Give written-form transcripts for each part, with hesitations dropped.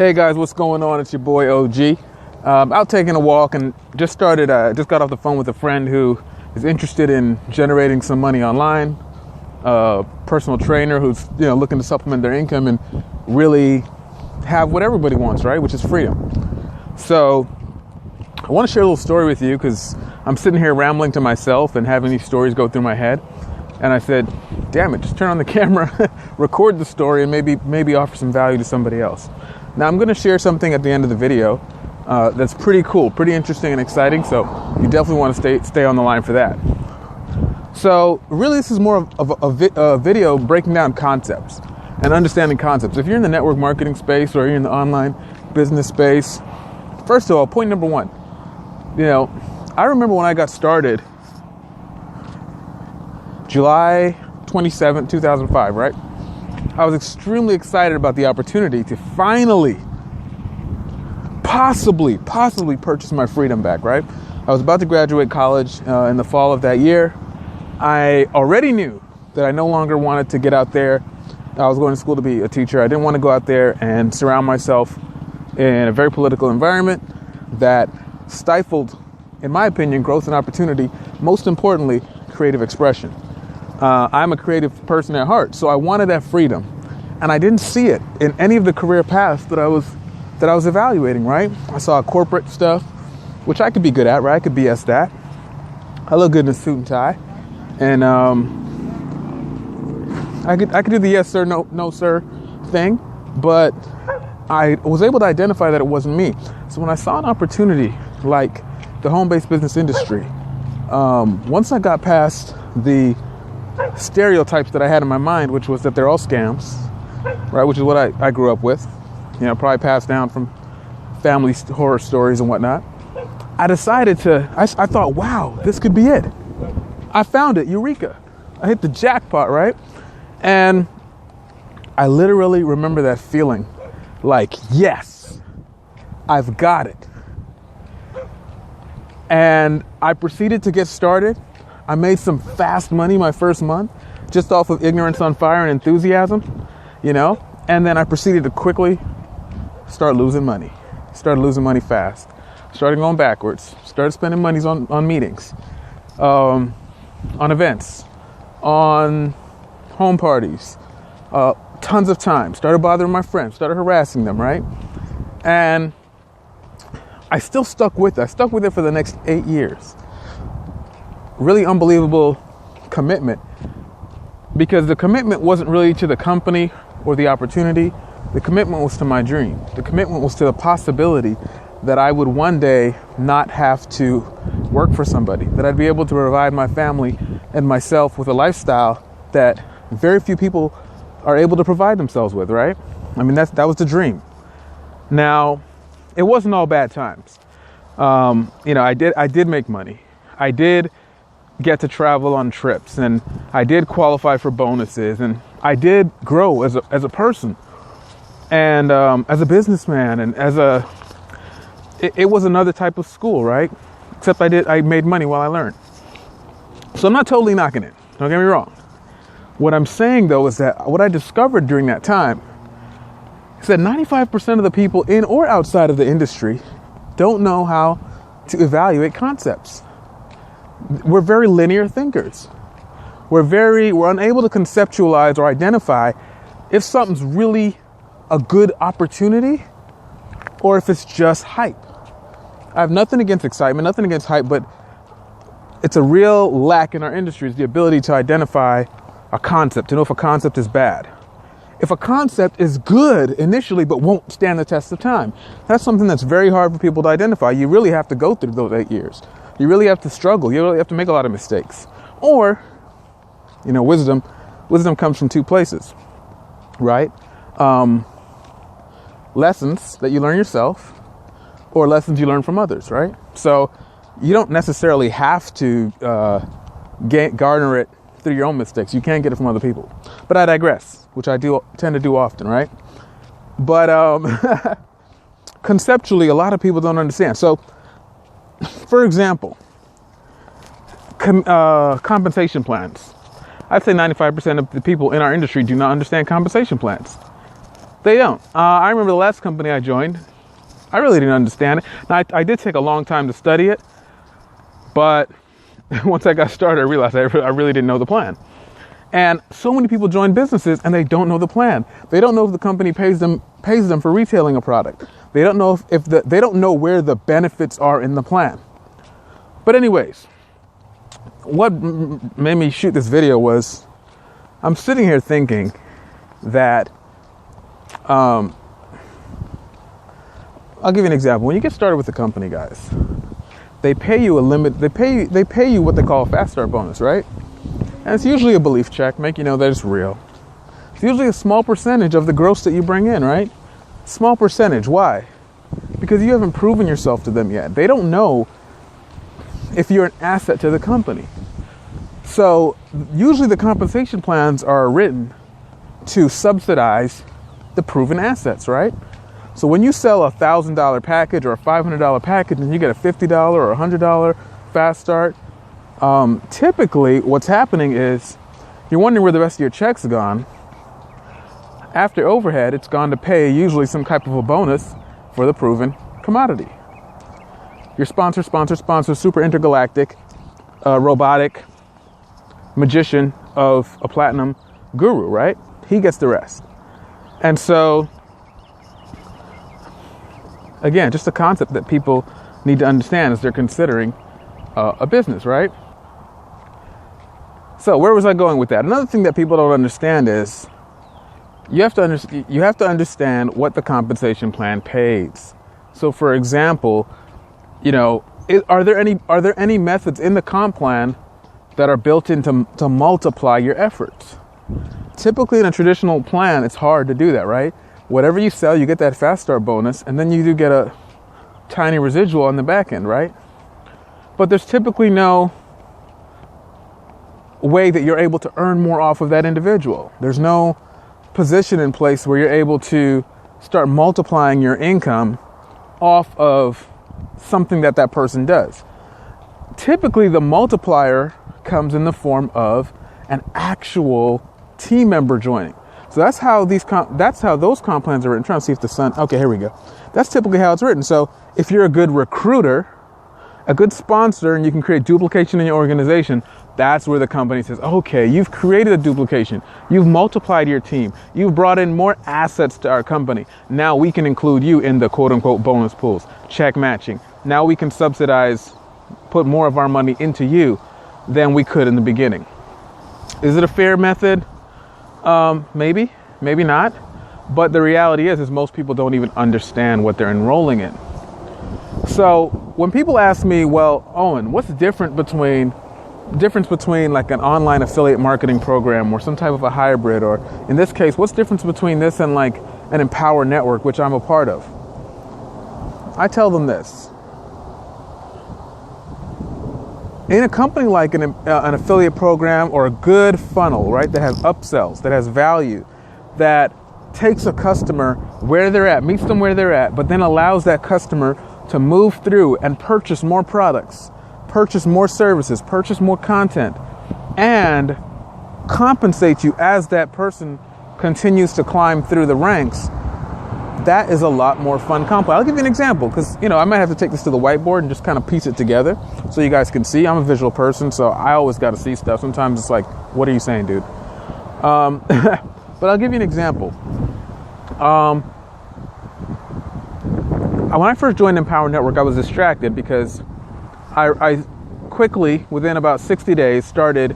Hey guys, what's going on? It's your boy OG. Out taking a walk and just got off the phone with a friend who is interested in generating some money online. Personal trainer who's looking to supplement their income and really have what everybody wants, right? Which is freedom. So I want to share a little story with you because I'm sitting here rambling to myself and having these stories go through my head. And I said, damn it, just turn on the camera, record the story, and maybe offer some value to somebody else. Now I'm going to share something at the end of the video that's pretty cool, pretty interesting and exciting. So you definitely want to stay on the line for that. So really, this is more of a video breaking down concepts and understanding concepts. If you're in the network marketing space or you're in the online business space, first of all, point number one, I remember when I got started, July 27, 2005, right? I was extremely excited about the opportunity to finally, possibly purchase my freedom back, right? I was about to graduate college in the fall of that year. I already knew that I no longer wanted to get out there. I was going to school to be a teacher. I didn't want to go out there and surround myself in a very political environment that stifled, in my opinion, growth and opportunity, most importantly, creative expression. I'm a creative person at heart, so I wanted that freedom, and I didn't see it in any of the career paths that I was evaluating. Right? I saw corporate stuff, which I could be good at. Right? I could BS that. I look good in a suit and tie, and I could do the yes sir, no sir thing, but I was able to identify that it wasn't me. So when I saw an opportunity like the home-based business industry, once I got past the stereotypes that I had in my mind, which was that they're all scams, right? Which is what I grew up with, probably passed down from family horror stories and whatnot. I decided I thought, wow, this could be it. I found it, eureka. I hit the jackpot, right? And I literally remember that feeling like, yes, I've got it. And I proceeded to get started. I made some fast money my first month just off of ignorance on fire and enthusiasm, and then I proceeded to quickly start losing money. Started losing money fast. Started going backwards. Started spending money on meetings, on events, on home parties, tons of time. Started bothering my friends. Started harassing them, right? And I still stuck with it. I stuck with it for the next 8 years. Really unbelievable commitment, because the commitment wasn't really to the company or the opportunity. The commitment was to my dream. The commitment was to the possibility that I would one day not have to work for somebody, that I'd be able to provide my family and myself with a lifestyle that very few people are able to provide themselves with, right? I mean, that was the dream. Now, it wasn't all bad times. I did make money. I did get to travel on trips, and I did qualify for bonuses, and I did grow as a person, and as a businessman, and it was another type of school, right? Except I made money while I learned. So I'm not totally knocking it. Don't get me wrong. What I'm saying though is that what I discovered during that time is that 95% of the people in or outside of the industry don't know how to evaluate concepts. We're very linear thinkers. We're unable to conceptualize or identify if something's really a good opportunity or if it's just hype. I have nothing against excitement, nothing against hype, but it's a real lack in our industry is the ability to identify a concept, to know if a concept is bad. If a concept is good initially but won't stand the test of time, that's something that's very hard for people to identify. You really have to go through those 8 years. You really have to struggle. You really have to make a lot of mistakes. Or, wisdom comes from two places, right? Lessons that you learn yourself or lessons you learn from others, right? So you don't necessarily have to garner it through your own mistakes. You can get it from other people. But I digress, which I do tend to do often, right? But conceptually, a lot of people don't understand. So, for example, compensation plans. I'd say 95% of the people in our industry do not understand compensation plans. They don't. I remember the last company I joined, I really didn't understand it. Now, I did take a long time to study it, but once I got started, I realized I really didn't know the plan. And so many people join businesses and they don't know the plan. They don't know if the company pays them for retailing a product. They don't know they don't know where the benefits are in the plan. But anyways, what made me shoot this video was I'm sitting here thinking that I'll give you an example. When you get started with a company, guys, they pay you a limit. They pay you what they call a fast start bonus, right? And it's usually a belief check, make you know that it's real. It's usually a small percentage of the gross that you bring in, right? Small percentage. Why? Because you haven't proven yourself to them yet. They don't know if you're an asset to the company. So usually the compensation plans are written to subsidize the proven assets, right? So when you sell a $1,000 package or a $500 package and you get a $50 or $100 fast start, typically what's happening is you're wondering where the rest of your check's gone. After overhead, it's gone to pay usually some type of a bonus for the proven commodity. Your sponsor, super intergalactic, robotic magician of a platinum guru, right? He gets the rest. And so, again, just a concept that people need to understand as they're considering a business, right? So where was I going with that? Another thing that people don't understand is you have to understand what the compensation plan pays. So, for example, are there any methods in the comp plan that are built in to multiply your efforts? Typically, in a traditional plan, it's hard to do that, right? Whatever you sell, you get that fast start bonus, and then you do get a tiny residual on the back end, right? But there's typically no way that you're able to earn more off of that individual. There's no position in place where you're able to start multiplying your income off of something that person does. Typically, the multiplier comes in the form of an actual team member joining. So that's how those comp plans are written. I'm trying to see if the sun. Okay, here we go. That's typically how it's written. So if you're a good recruiter, a good sponsor, and you can create duplication in your organization, that's where the company says, okay, you've created a duplication. You've multiplied your team. You've brought in more assets to our company. Now we can include you in the quote unquote bonus pools, check matching. Now we can put more of our money into you than we could in the beginning. Is it a fair method? Maybe not. But the reality is most people don't even understand what they're enrolling in. So when people ask me, well, Owen, what's the difference between like an online affiliate marketing program or some type of a hybrid, or in this case, what's the difference between this and like an Empower network, which I'm a part of? I tell them this. In a company like an affiliate program or a good funnel, right, that has upsells, that has value, that takes a customer where they're at, meets them where they're at, but then allows that customer to move through and purchase more products, purchase more services, purchase more content, and compensate you as that person continues to climb through the ranks, that is a lot more fun comp. I'll give you an example because, I might have to take this to the whiteboard and just kind of piece it together so you guys can see. I'm a visual person, so I always got to see stuff. Sometimes it's like, what are you saying, dude? But I'll give you an example. When I first joined Empower Network, I was distracted because I quickly, within about 60 days, started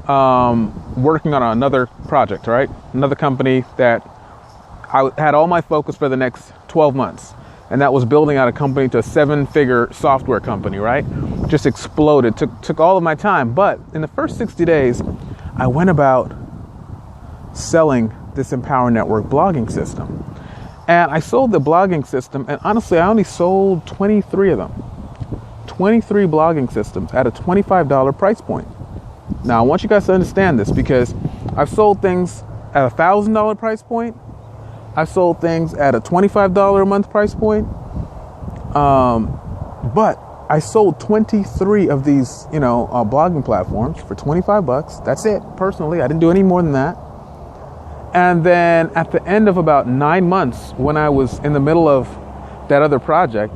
working on another project, right? Another company that I had all my focus for the next 12 months. And that was building out a company to a 7-figure software company, right? Just exploded, took all of my time. But in the first 60 days, I went about selling this Empower Network blogging system. And I sold the blogging system, and honestly, I only sold 23 of them. 23 blogging systems at a $25 price point. Now, I want you guys to understand this because I've sold things at a $1,000 price point. I've sold things at a $25 a month price point. But I sold 23 of these, blogging platforms for $25. That's it. Personally, I didn't do any more than that. And then at the end of about 9 months, when I was in the middle of that other project,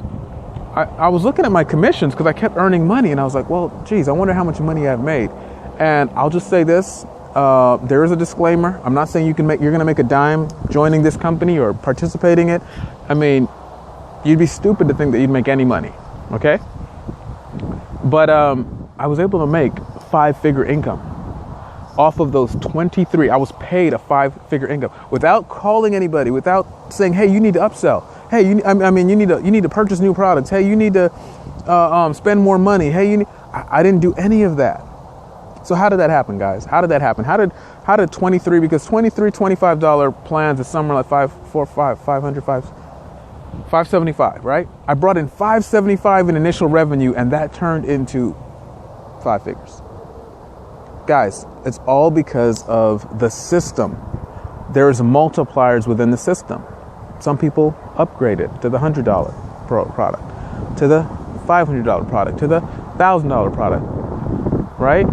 I was looking at my commissions because I kept earning money, and I was like, well, geez, I wonder how much money I've made. And I'll just say this, there is a disclaimer. I'm not saying you're going to make a dime joining this company or participating in it. I mean, you'd be stupid to think that you'd make any money, okay? But I was able to make 5-figure income off of those 23. I was paid a 5-figure income without calling anybody, without saying, hey, you need to upsell. Hey, you need to purchase new products. Hey, you need to spend more money. Hey, I didn't do any of that. So how did that happen, guys? How did that happen? How did 23, because $25 plans is somewhere like $575, right? I brought in $575 in initial revenue, and that turned into 5 figures. Guys, it's all because of the system. There's multipliers within the system. Some people upgraded to the $100 product, to the $500 product, to the $1,000 product, right?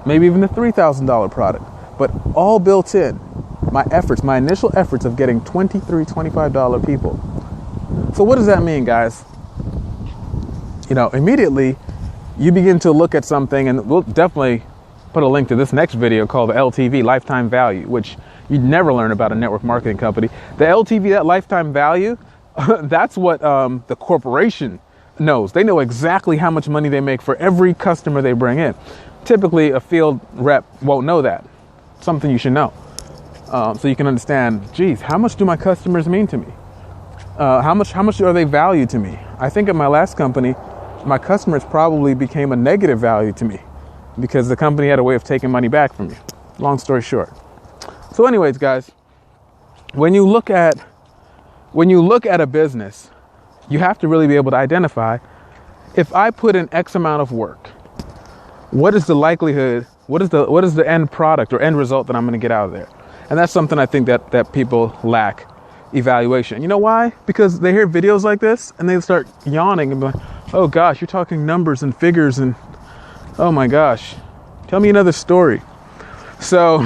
Maybe even the $3,000 product, but all built in. My initial efforts of getting $23, $25 people. So what does that mean, guys? Immediately you begin to look at something, and we'll definitely put a link to this next video called the LTV, lifetime value, which you'd never learn about a network marketing company. The LTV, that lifetime value, that's what the corporation knows. They know exactly how much money they make for every customer they bring in. Typically, a field rep won't know that. Something you should know. So you can understand, geez, how much do my customers mean to me? How much are they valued to me? I think at my last company, my customers probably became a negative value to me because the company had a way of taking money back from me. Long story short. So anyways, guys, when you look at a business, you have to really be able to identify, if I put in X amount of work, what is the likelihood, what is the end product or end result that I'm going to get out of there? And that's something I think that people lack evaluation. You know why? Because they hear videos like this and they start yawning and be like, oh gosh, you're talking numbers and figures and oh my gosh, tell me another story. So,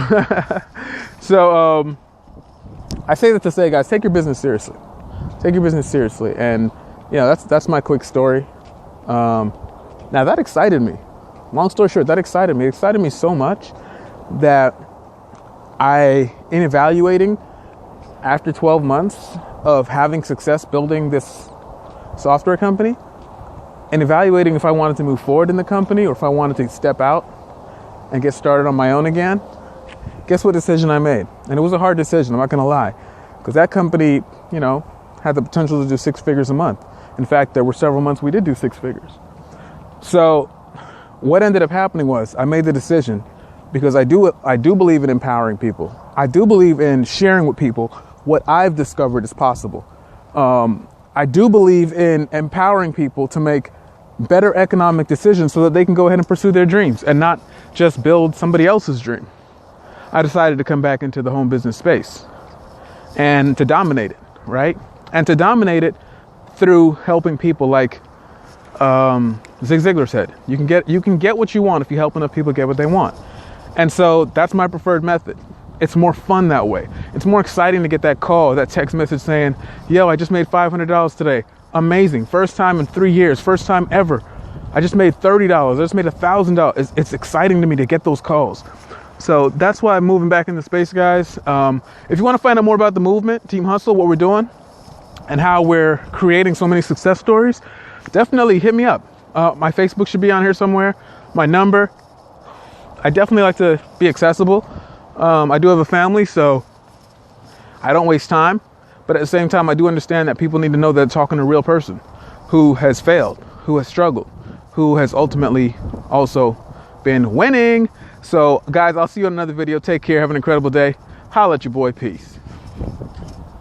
I say that to say, guys, take your business seriously. Take your business seriously. And that's my quick story. Now that excited me. Long story short, that excited me. It excited me so much that in evaluating after 12 months of having success building this software company and evaluating if I wanted to move forward in the company or if I wanted to step out and get started on my own again, guess what decision I made? And it was a hard decision, I'm not going to lie, because that company, had the potential to do 6 figures a month. In fact, there were several months we did do 6 figures. So what ended up happening was I made the decision because I do believe in empowering people. I do believe in sharing with people what I've discovered is possible. I do believe in empowering people to make better economic decisions so that they can go ahead and pursue their dreams and not just build somebody else's dream. I decided to come back into the home business space and to dominate it, right? And to dominate it through helping people like Zig Ziglar said, you can get what you want if you help enough people get what they want. And so that's my preferred method. It's more fun that way. It's more exciting to get that call, that text message saying, yo, I just made $500 today. Amazing. First time in 3 years. First time ever. I just made $30. I just made $1,000. It's exciting to me to get those calls. So that's why I'm moving back into space, guys. If you want to find out more about the movement, Team Hustle, what we're doing, and how we're creating so many success stories, definitely hit me up. My Facebook should be on here somewhere. My number. I definitely like to be accessible. I do have a family, so I don't waste time. But at the same time, I do understand that people need to know that they're talking to a real person who has failed, who has struggled, who has ultimately also been winning. So guys, I'll see you on another video. Take care. Have an incredible day. Holla at your boy. Peace.